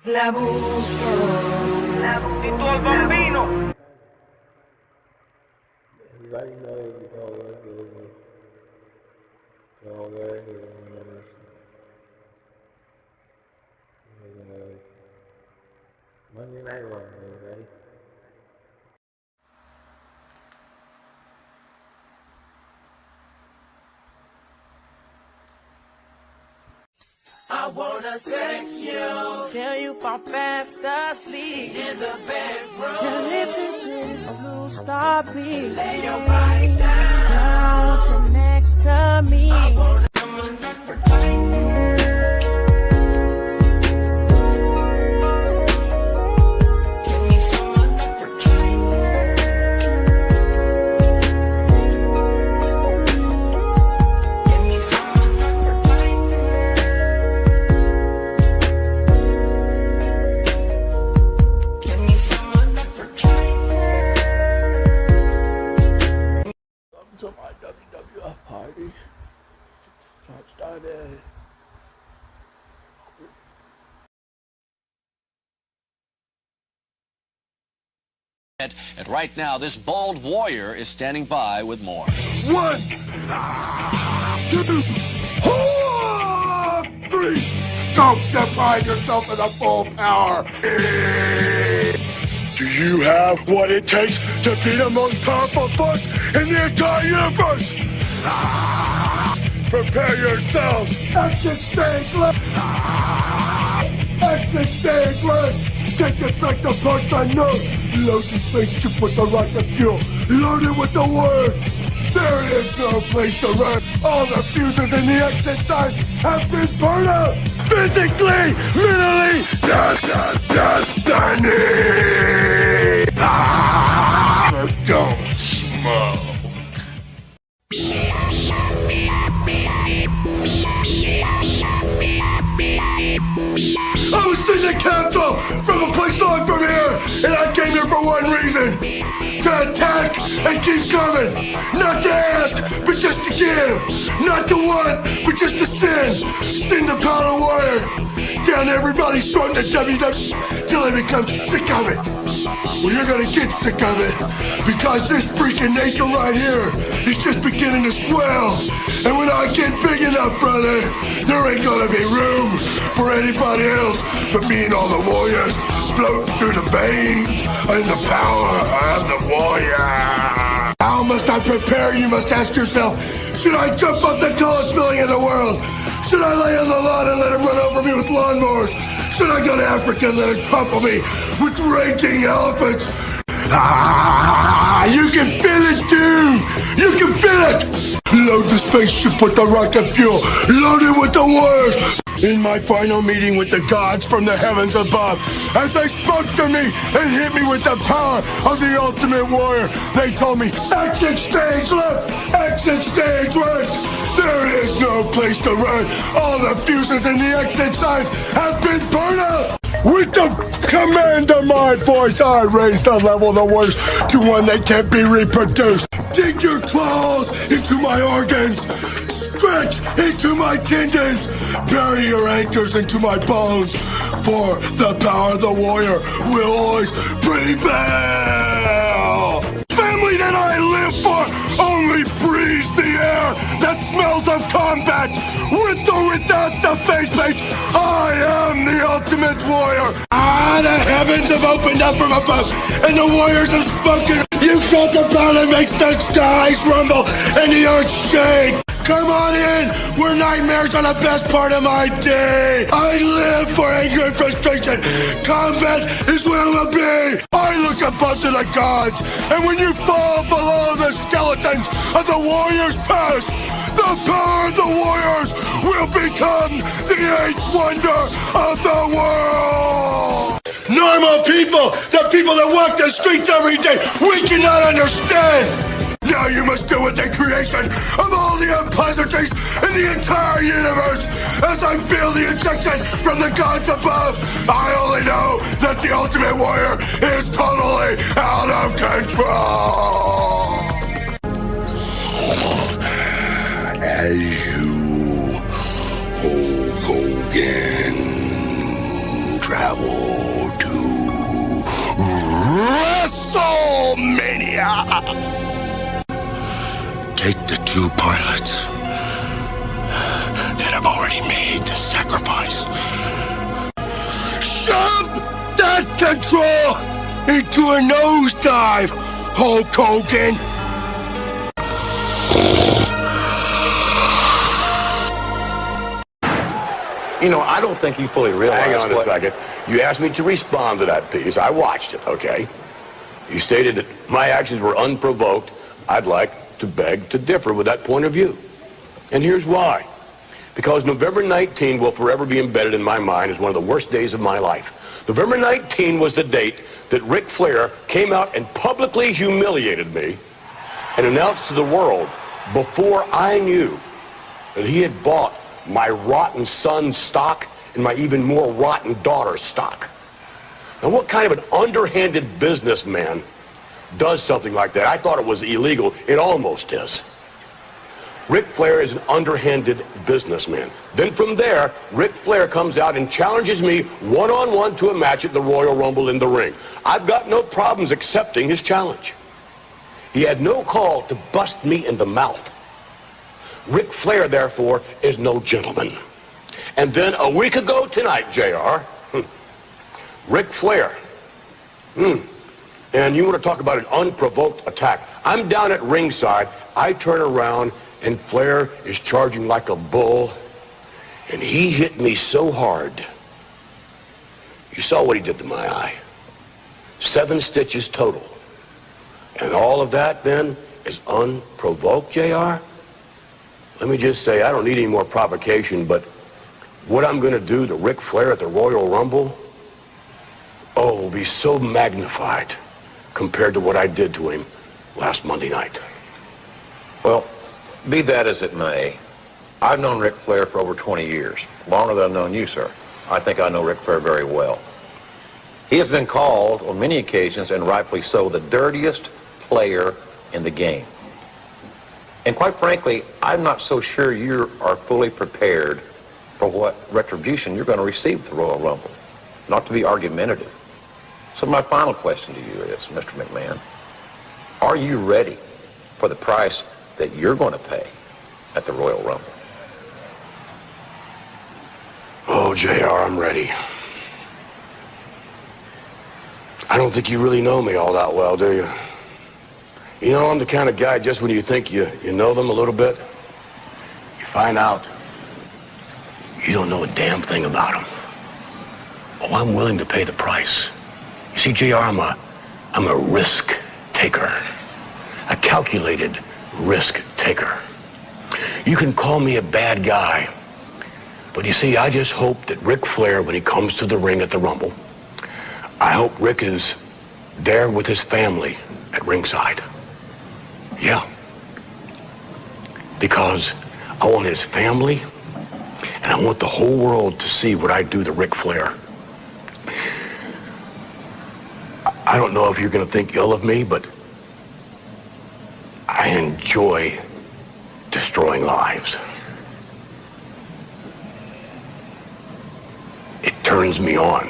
La busco. Tito al bambino. I wanna text you, tell you I'm fast asleep in the bedroom. To listen to this blue star beat. Lay your body down, you're next to me. I wanna come on for give me some of that for give me some of that for give me some of that for Welcome to my Wwf Party. Start started. And right now, this bald warrior is standing by with more. 1, 2, 3. Don't deprive yourself of the full power. Do you have what it takes to be the most powerful force in the entire universe? Prepare yourselves. Exit stage left. Exit stage left. Take effect approach the nose. Load the spaceship with the rocket fuel. Load it with the word. There is no place to run. All the fuses in the exit signs have been burned out. Physically, mentally, destiny. Don't smoke. I was in the capital from a place long from here, and I came here for one reason: to attack and keep coming. Not to ask, but just to give. Not to want, but just to sin. Sin the power warrior. Down everybody's throat in the WW till they become sick of it. Well, you're gonna get sick of it, because this freaking nature right here is just beginning to swell. And when I get big enough, brother, there ain't gonna be room for anybody else but me and all the warriors floating through the veins and the power of the warrior. How must I prepare, you must ask yourself? Should I jump off the tallest building in the world? Should I lay on the lawn and let him run over me with lawnmowers? Should I go to Africa and let him trample me with raging elephants? You can feel it, dude! You can feel it! Load the spaceship with the rocket fuel. Load it with the warriors. In my final meeting with the gods from the heavens above, as they spoke to me and hit me with the power of the ultimate warrior, they told me, exit stage left, exit stage right. There is no place to run. All the fuses in the exit signs have been burned out. With the command of my voice, I raise the level of the warriors to one that can't be reproduced. Dig your claws into my organs. Stretch into my tendons. Bury your anchors into my bones. For the power of the warrior will always prevail. Family that I live for only breathes the air that smells of combat. With or without the face paint, I am the ultimate warrior. The heavens have opened up from above, and the warriors have spoken. You felt the power that makes the skies rumble and the earth shake. Come on in, where nightmares are the best part of my day. I live for anger and frustration. Combat is where I will be. I look above to the gods, and when you fall below the skeletons of the warriors past, the power of the warriors will become the eighth wonder of the world. Normal people, the people that walk the streets every day, we cannot understand. Now you must deal with the creation of all the unpleasantries in the entire universe. As I feel the injection from the gods above, I only know that the ultimate warrior is totally out of control. As you, Hulk Hogan, travel two pilots that have already made the sacrifice. Shove that control into a nosedive, Hulk Hogan! You know, I don't think you fully realize. Hang on a second. You asked me to respond to that piece. I watched it, okay? You stated that my actions were unprovoked. I'd like to beg to differ with that point of view. And here's why. Because November 19 will forever be embedded in my mind as one of the worst days of my life. November 19 was the date that Ric Flair came out and publicly humiliated me and announced to the world before I knew that he had bought my rotten son's stock and my even more rotten daughter's stock. Now, what kind of an underhanded businessman does something like that? I thought it was illegal. It almost is. Ric Flair is an underhanded businessman. Then from there, Ric Flair comes out and challenges me one-on-one to a match at the Royal Rumble in the ring. I've got no problems accepting his challenge. He had no call to bust me in the mouth. Ric Flair, therefore, is no gentleman. And then a week ago tonight, JR, Ric Flair, and you want to talk about an unprovoked attack. I'm down at ringside. I turn around, and Flair is charging like a bull, and he hit me so hard. You saw what he did to my eye. 7 stitches total. And all of that, then, is unprovoked, JR? Let me just say, I don't need any more provocation, but what I'm going to do to Ric Flair at the Royal Rumble, will be so magnified compared to what I did to him last Monday night. Well, be that as it may, I've known Ric Flair for over 20 years, longer than I've known you, sir. I think I know Ric Flair very well. He has been called, on many occasions, and rightfully so, the dirtiest player in the game. And quite frankly, I'm not so sure you are fully prepared for what retribution you're going to receive at the Royal Rumble. Not to be argumentative. So my final question to you is, Mr. McMahon, are you ready for the price that you're going to pay at the Royal Rumble? Oh, JR, I'm ready. I don't think you really know me all that well, do you? You know, I'm the kind of guy, just when you think you know them a little bit, you find out you don't know a damn thing about them. Oh, I'm willing to pay the price. You see, JR, I'm a risk taker. A calculated risk taker. You can call me a bad guy, but you see, I just hope that Ric Flair, when he comes to the ring at the Rumble, I hope Rick is there with his family at ringside. Yeah. Because I want his family, and I want the whole world to see what I do to Ric Flair. I don't know if you're going to think ill of me, but I enjoy destroying lives. It turns me on.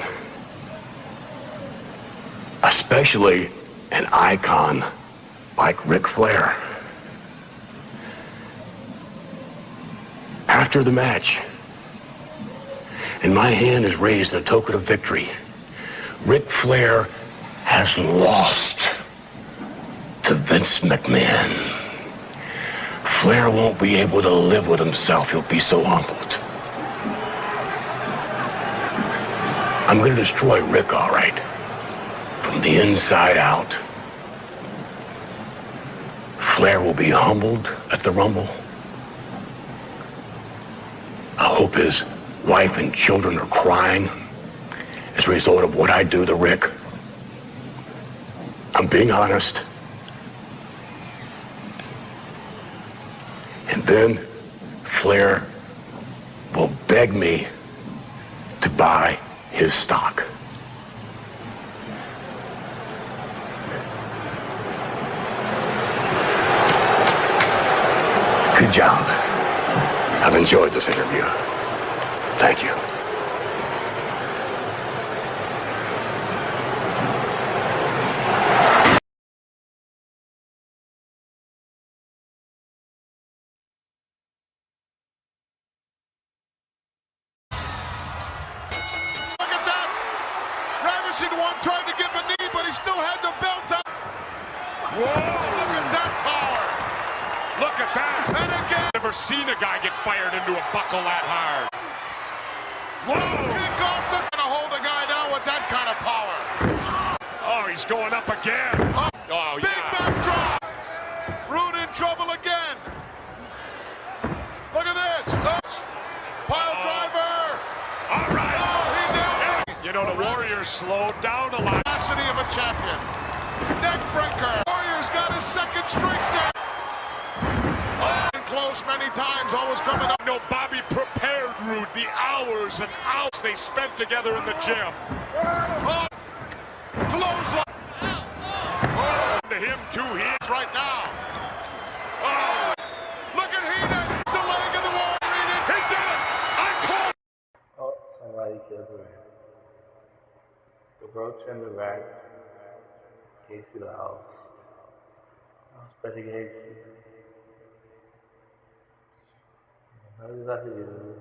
Especially an icon like Ric Flair. After the match, and my hand is raised in a token of victory, Ric Flair has lost to Vince McMahon. Flair won't be able to live with himself. He'll be so humbled. I'm going to destroy Rick, all right. From the inside out. Flair will be humbled at the Rumble. I hope his wife and children are crying as a result of what I do to Rick. I'm being honest. And then Flair will beg me to buy his stock. Good job. I've enjoyed this interview. Thank you. Finishing one, trying to give a knee, but he still had the belt up. Whoa, look at that power. Look at that. And again. Never seen a guy get fired into a buckle that hard. Whoa. Kick off the... Gonna hold a guy down with that kind of power. Oh, he's going up again. Oh, Big yeah. back drop. Rude in trouble again. Look at this. Pile driver. All right. Oh, he nailed it. You know, the Warriors slowed down a lot. Capacity of a champion. Neck breaker. Warriors got his second streak there. Oh, close many times, always coming up. No, Bobby prepared Rude the hours and hours they spent together in the gym. Oh, close line. Oh, to him too. He's Right now. Oh, look at Heenan. It's the leg of the Warrior. Heenan. He did it. I caught. Oh, somebody killed him. The bro turned the back. Casey lost. Lost better Casey. How did that do?